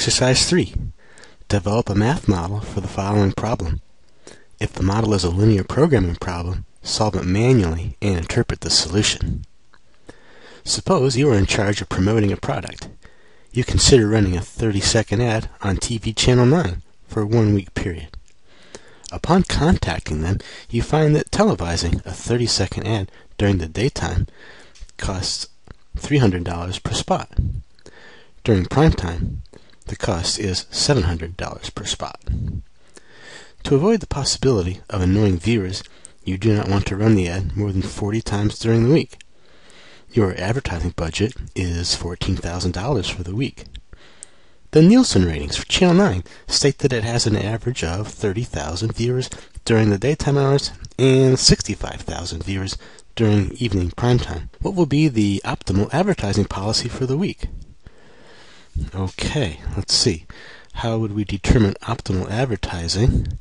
Exercise 3. Develop a math model for the following problem. If the model is a linear programming problem, solve it manually and interpret the solution. Suppose you are in charge of promoting a product. You consider running a 30-second ad on TV Channel 9 for a 1-week period. Upon contacting them, you find that televising a 30-second ad during the daytime costs $300 per spot. During prime time, the cost is $700 per spot. To avoid the possibility of annoying viewers, you do not want to run the ad more than 40 times during the week. Your advertising budget is $14,000 for the week. The Nielsen ratings for Channel 9 state that it has an average of 30,000 viewers during the daytime hours and 65,000 viewers during evening prime time. What will be the optimal advertising policy for the week? Okay, let's see. How would we determine optimal advertising?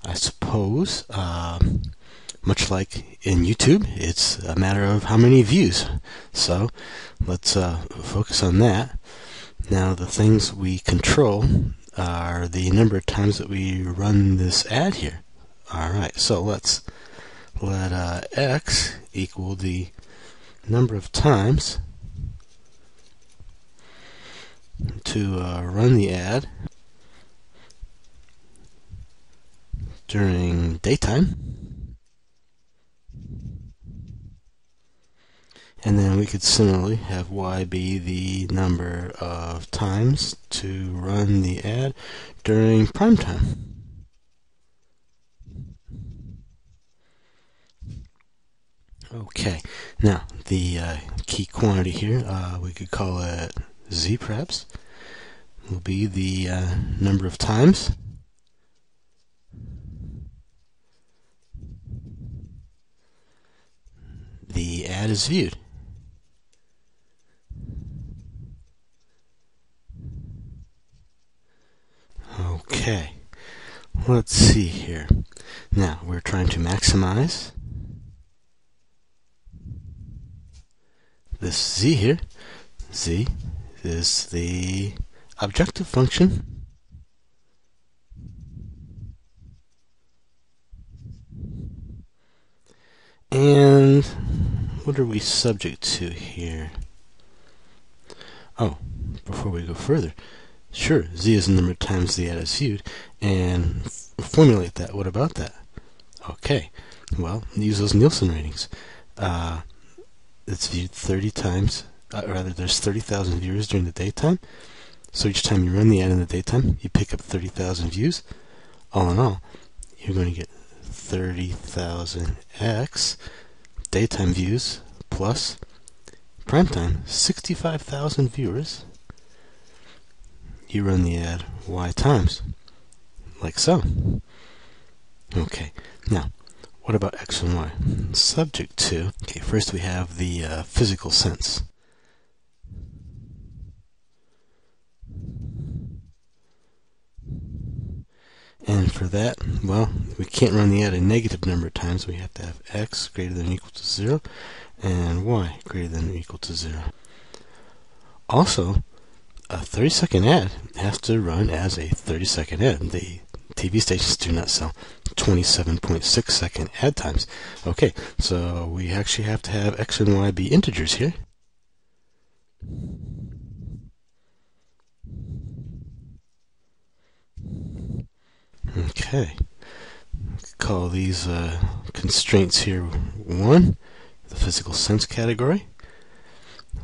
I suppose, much like in YouTube, it's a matter of how many views. So let's focus on that. Now, the things we control are the number of times that we run this ad here. Alright, so let's let x equal the number of times to run the ad during daytime, and then we could similarly have y be the number of times to run the ad during prime time. Okay, now the key quantity here, we could call it z perhaps, will be the number of times the ad is viewed. Okay, let's see here. Now we're trying to maximize this z here. Z is the objective function, and what are we subject to here? Oh, before we go further, sure, z is the number of times the ad is viewed, and formulate that. What about that? Okay, well, use those Nielsen ratings. It's viewed 30 times. There's 30,000 viewers during the daytime. So each time you run the ad in the daytime, you pick up 30,000 views. All in all, you're going to get 30,000x daytime views plus primetime 65,000 viewers. You run the ad y times, like so. Okay, now what about x and y? Subject to, okay, first we have the physical sense. And for that, well, we can't run the ad a negative number of times. We have to have x greater than or equal to 0 and y greater than or equal to 0. Also, a 30-second ad has to run as a 30-second ad. The TV stations do not sell 27.6-second ad times. Okay, so we actually have to have x and y be integers here. Okay, call these constraints here 1, the physical sense category.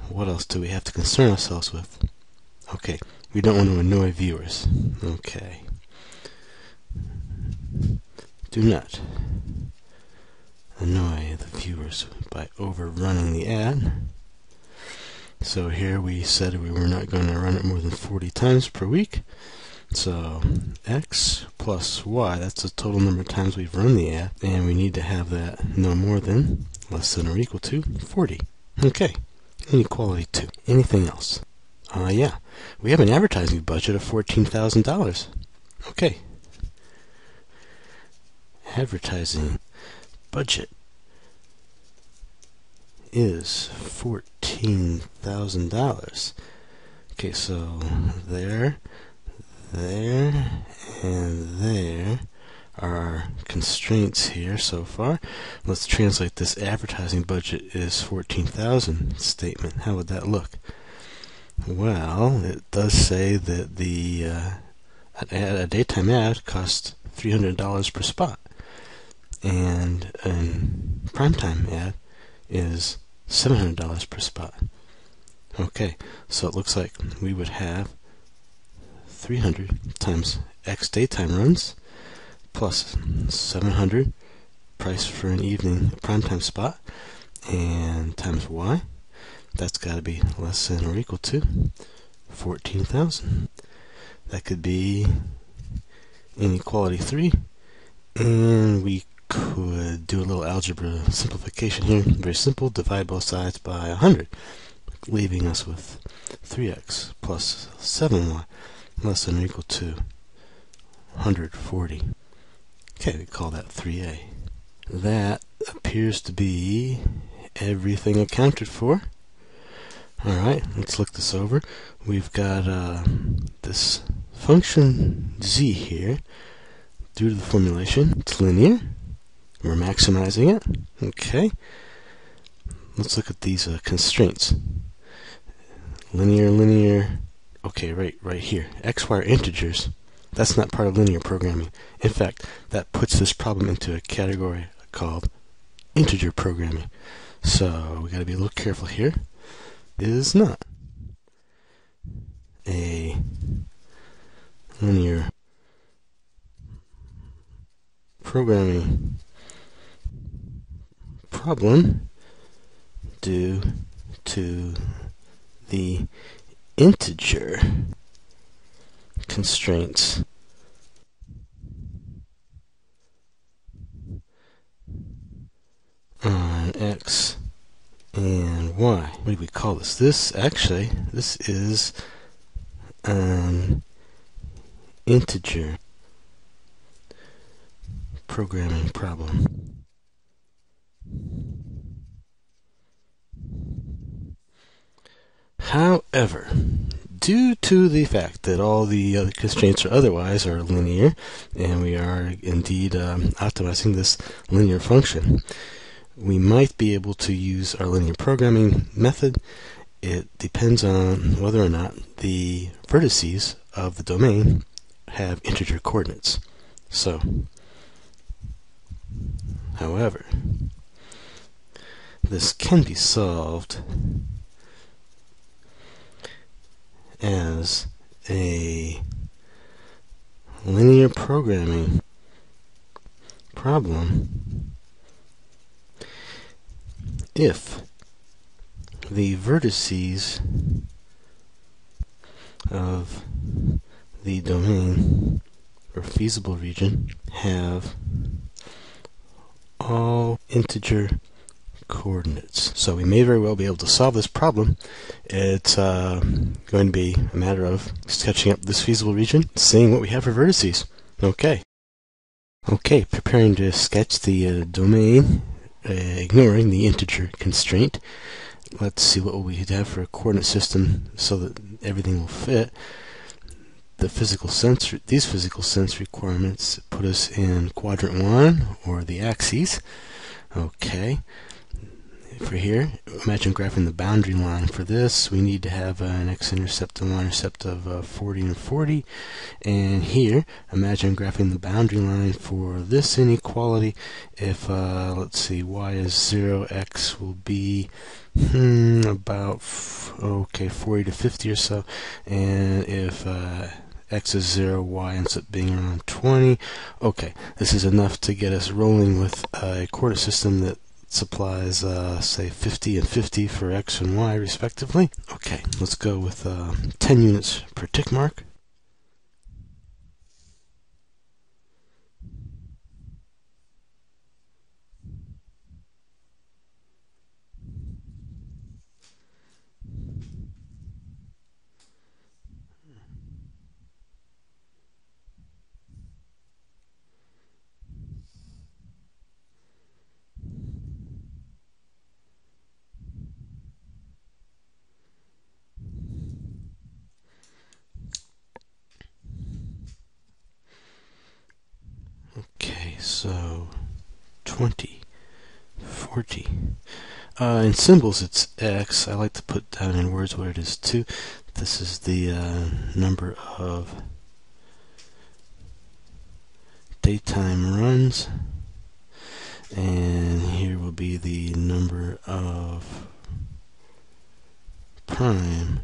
What else do we have to concern ourselves with? Okay, we don't want to annoy viewers. Okay, do not annoy the viewers by overrunning the ad. So here we said we were not going to run it more than 40 times per week. So x plus y, that's the total number of times we've run the ad, and we need to have that no more than, less than or equal to 40. Okay, inequality 2. Anything else? Yeah, we have an advertising budget of $14,000. Okay, advertising budget is $14,000. Okay, so there, and there are our constraints here so far. Let's translate this advertising budget is 14,000 statement. How would that look? Well, it does say that a daytime ad costs $300 per spot, and a primetime ad is $700 per spot. Okay, so it looks like we would have 300 times X daytime runs plus 700 price for an evening primetime spot and times Y. That's got to be less than or equal to 14,000. That could be inequality 3, and we could do a little algebra simplification here. Very simple, divide both sides by 100, leaving us with 3x plus 7y less than or equal to 140. Okay, we call that 3a. That appears to be everything accounted for. Alright, let's look this over. We've got this function z here. Due to the formulation, it's linear. We're maximizing it. Okay. Let's look at these constraints. Linear. Okay, right here. X, Y are integers. That's not part of linear programming. In fact, that puts this problem into a category called integer programming. So we got to be a little careful here. Is not a linear programming problem due to the integer constraints on X and Y. What do we call this? This is an integer programming problem. However, due to the fact that all the other constraints or otherwise are linear, and we are indeed optimizing this linear function, we might be able to use our linear programming method. It depends on whether or not the vertices of the domain have integer coordinates. So, however, this can be solved as a linear programming problem if the vertices of the domain or feasible region have all integer coordinates. So we may very well be able to solve this problem. It's going to be a matter of sketching up this feasible region, seeing what we have for vertices. Okay, preparing to sketch the domain, ignoring the integer constraint. Let's see what we have for a coordinate system so that everything will fit. These physical sense requirements put us in quadrant 1, or the axes. Okay. For here, imagine graphing the boundary line for this. We need to have an x-intercept and y-intercept of 40 and 40. And here, imagine graphing the boundary line for this inequality. If, let's see, y is 0, x will be about 40 to 50 or so. And if x is 0, y ends up being around 20. Okay, this is enough to get us rolling with a coordinate system that supplies, say, 50 and 50 for x and y, respectively. Okay, let's go with 10 units per tick mark. So 20, 40. In symbols it's x. I like to put down in words what it is too. This is the number of daytime runs, and here will be the number of prime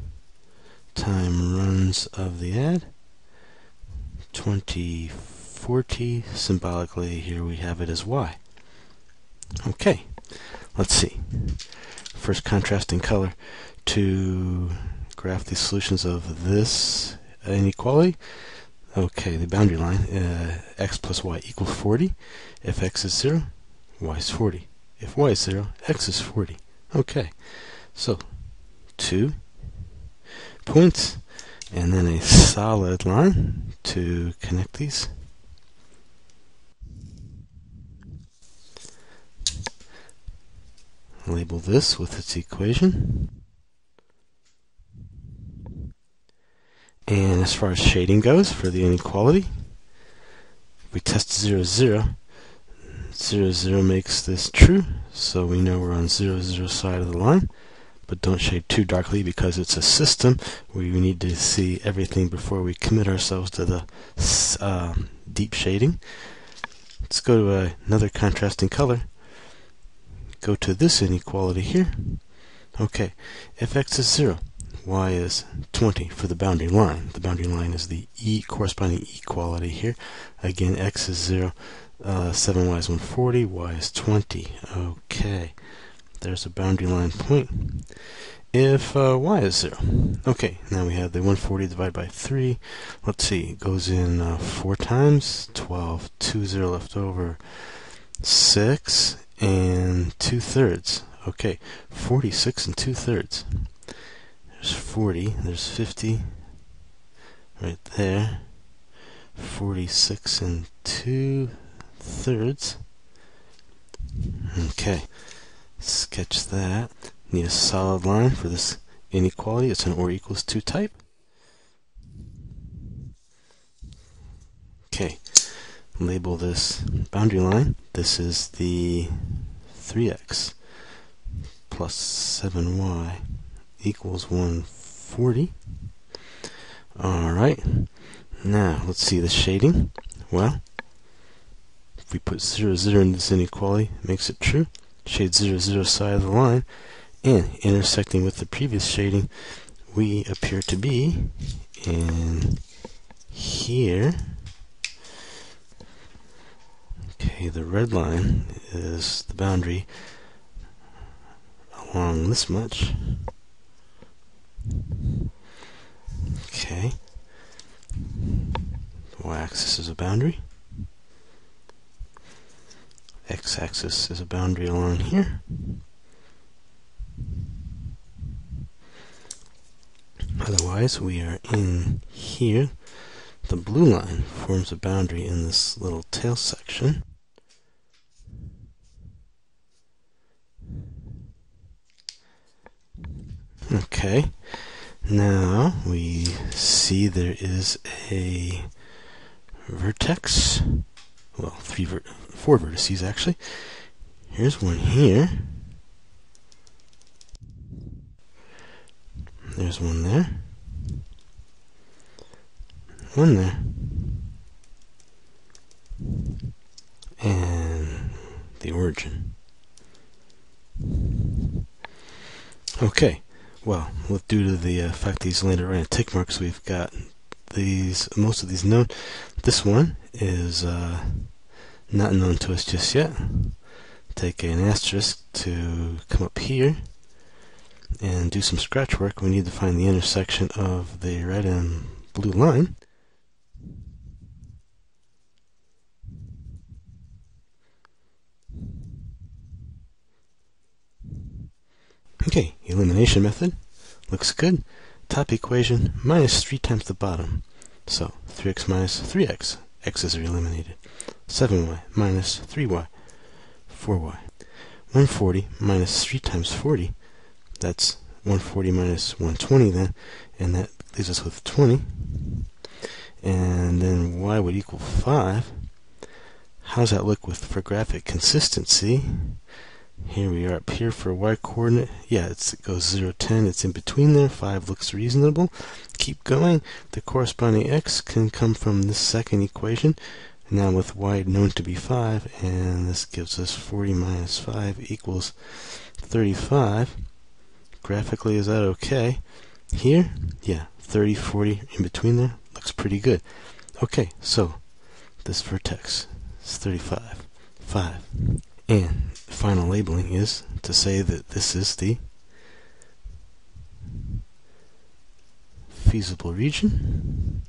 time runs of the ad. 2040, symbolically here we have it as y. Okay, let's see. First, contrasting color to graph the solutions of this inequality. Okay, the boundary line, x plus y equals 40. If x is 0, y is 40. If y is 0, x is 40. Okay, so 2 points, and then a solid line to connect these. Label this with its equation. And as far as shading goes for the inequality, we test 0, 0. 0, 0 makes this true, so we know we're on 0, 0 side of the line. But don't shade too darkly because it's a system where we need to see everything before we commit ourselves to the deep shading. Let's go to another contrasting color. Go to this inequality here. Okay, if x is 0, y is 20 for the boundary line. The boundary line is the corresponding equality here. Again, x is 0, 7y is 140, y is 20. Okay, there's a boundary line point. If y is 0, okay, now we have the 140 divided by 3. Let's see, it goes in 4 times, 12, 2, 0 left over, 6, and 2/3. Okay, 46 and 2/3. There's 40, there's 50 right there. 46 and 2/3. Okay, sketch that. Need a solid line for this inequality. It's an or equals to type. Okay, label this boundary line. This is the 3x plus 7y equals 140. Alright, now let's see the shading. Well, if we put 0, 0 in this inequality, it makes it true. Shade 0, 0 side of the line, and intersecting with the previous shading, we appear to be in here. Okay, the red line is the boundary along this much. Okay, the y-axis is a boundary. X-axis is a boundary along here. Otherwise, we are in here. The blue line forms a boundary in this little tail section. Okay, now we see there is a vertex. Well, 4 vertices actually. Here's one here. There's one there. One there. And the origin. Okay, well, due to the fact these landed right in tick marks, we've got most of these known. This one is not known to us just yet. Take an asterisk to come up here and do some scratch work. We need to find the intersection of the red and blue line. Okay, elimination method. Looks good. Top equation, minus 3 times the bottom. So, 3x minus 3x. X's are eliminated. 7y minus 3y. 4y. 140 minus 3 times 40. That's 140 minus 120 then. And that leaves us with 20. And then y would equal 5. How does that look for graphic consistency? Here we are up here for y coordinate. Yeah, it goes 0, 10. It's in between there. 5 looks reasonable. Keep going. The corresponding x can come from this second equation. Now with y known to be 5, and this gives us 40 minus 5 equals 35. Graphically, is that okay? Here, yeah, 30, 40 in between there. Looks pretty good. Okay, so this vertex is 35, 5. And final labeling is to say that this is the feasible region.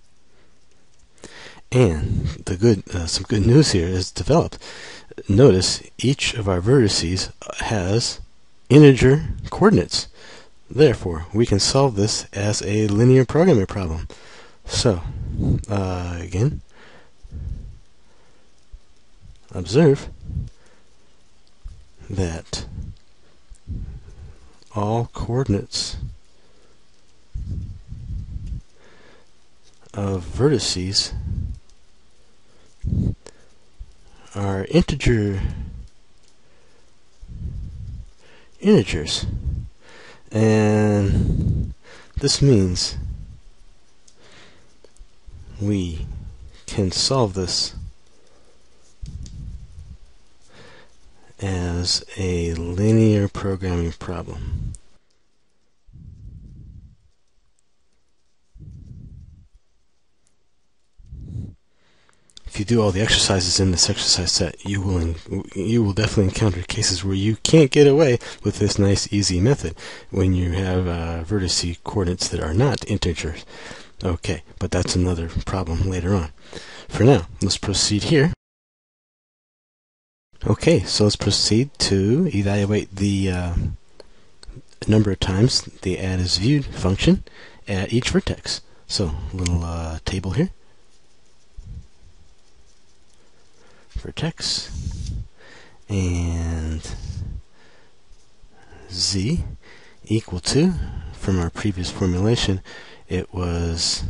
And some good news here is developed. Notice each of our vertices has integer coordinates. Therefore, we can solve this as a linear programming problem. So, again, observe that all coordinates of vertices are integers, and this means we can solve this as a linear programming problem. If you do all the exercises in this exercise set, you will definitely encounter cases where you can't get away with this nice easy method when you have vertice coordinates that are not integers. Okay, but that's another problem later on. For now, let's proceed here. Okay, so let's proceed to evaluate the number of times the add is viewed function at each vertex. So, little table here. Vertex and z equal to, from our previous formulation, it was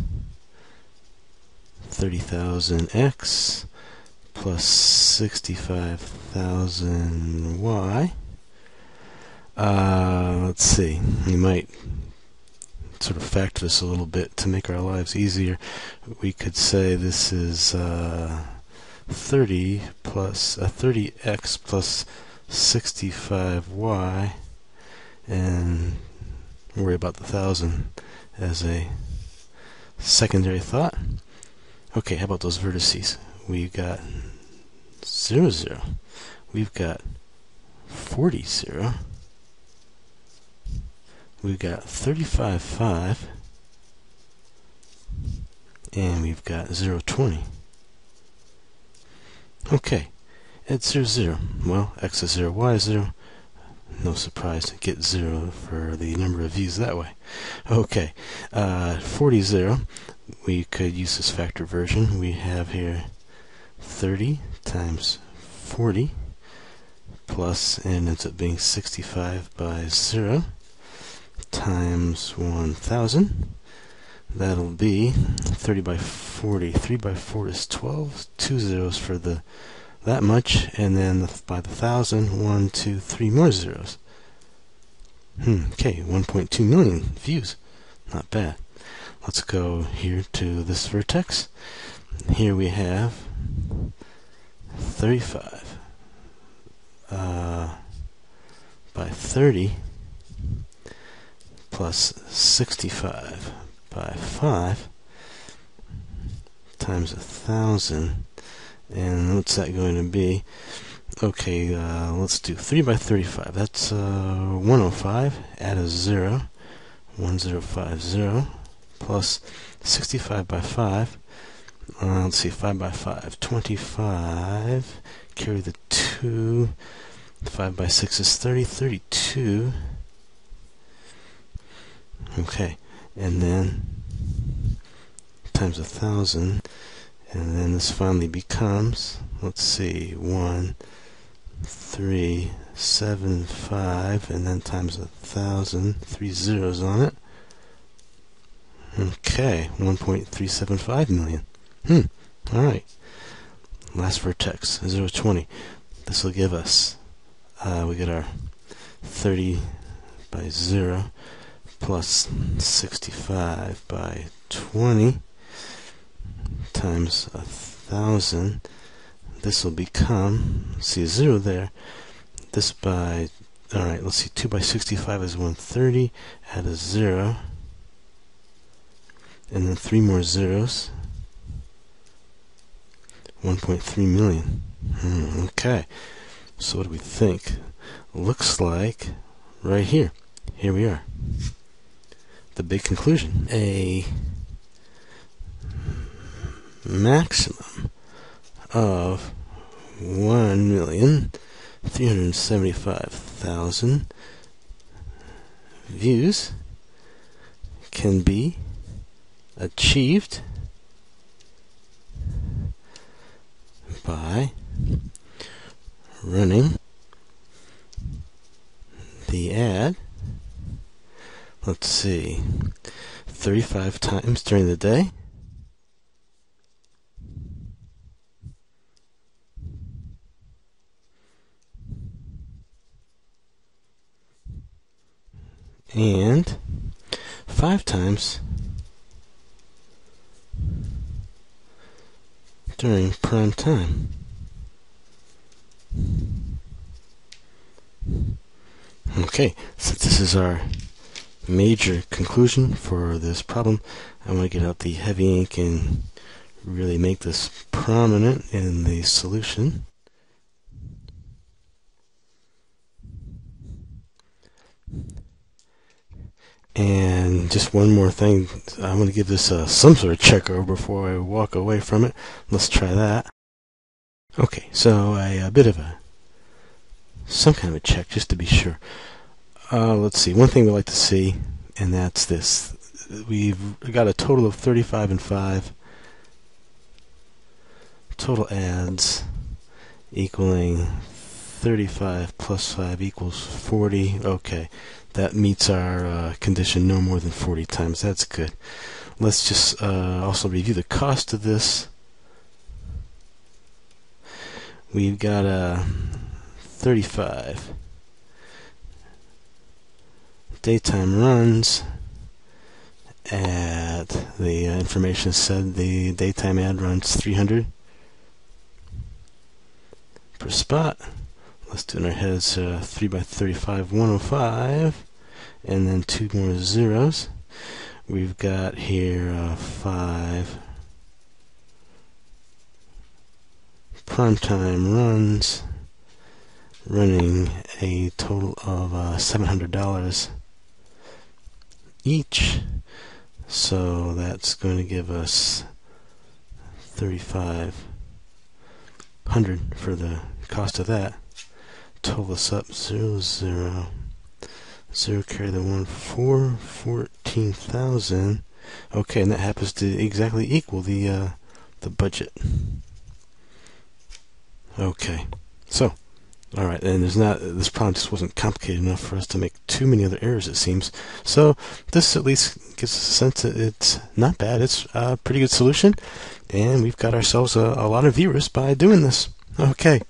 30,000x plus 65,000y. Let's see, we might sort of factor this a little bit to make our lives easier. We could say this is 30x plus 65y, and worry about the 1,000 as a secondary thought. Okay, how about those vertices? We've got 0, 0. We've got 40, 0. We've got 35, 5. And we've got 0, 20. Okay, at 0, 0. Well, x is 0, y is 0. No surprise to get 0 for the number of views that way. Okay, 40, 0. We could use this factor version. We have here 30 times 40 plus, and ends up being 65 by 0 times 1,000. That'll be 30 by 40. 3 by 4 is 12. 2 zeros for that much, and then by the 1,000, 1, 2, 3 more zeros. Okay, 1.2 million views. Not bad. Let's go here to this vertex. Here we have 35 by 30 plus 65 by 5 times 1,000, and what's that going to be? Okay, let's do 3 by 35. That's 105. Add a 0, 1050 plus 65 by 5. Let's see, 5 by 5, 25. Carry the 2. 5 by 6 is 30, 32. Okay, and then times 1,000, and then this finally becomes, let's see, 1, 3, 7, 5, and then times 1,000, 3 zeros on it. Okay, 1.375 million. Alright, last vertex, 0, 20. This will give us, we get our 30 by 0 plus 65 by 20 times 1,000. This will become, see a 0 there, this by, alright, let's see, 2 by 65 is 130, add a 0, and then 3 more zeros, 1.3 million. Okay, so what do we think? Looks like right here. Here we are. The big conclusion. A maximum of 1,375,000 views can be achieved by running the ad, let's see, 35 times during the day, and 5 times during prime time. Okay, since this is our major conclusion for this problem, I want to get out the heavy ink and really make this prominent in the solution. And just one more thing, I'm going to give this some sort of check over before I walk away from it. Let's try that. Okay, so a bit of some kind of a check just to be sure. Let's see, one thing we like to see, and that's this. We've got a total of 35 and 5 total ads equaling 35 plus 5 equals 40. Okay, that meets our condition, no more than 40 times. That's good. Let's just also review the cost of this. We've got 35 daytime runs at the information said the daytime ad runs 300 per spot. Let's do in our heads 3 by 35, 105, and then 2 more zeros. We've got here 5 primetime runs running a total of $700 each, so that's going to give us $3,500 for the cost of that. Total this up, 0, 0, 0, carry the 1, 4, 14,000. Okay, and that happens to exactly equal the budget. Okay, so, alright, and this problem just wasn't complicated enough for us to make too many other errors, it seems. So, this at least gives us a sense that it's not bad. It's a pretty good solution, and we've got ourselves a lot of viewers by doing this. Okay.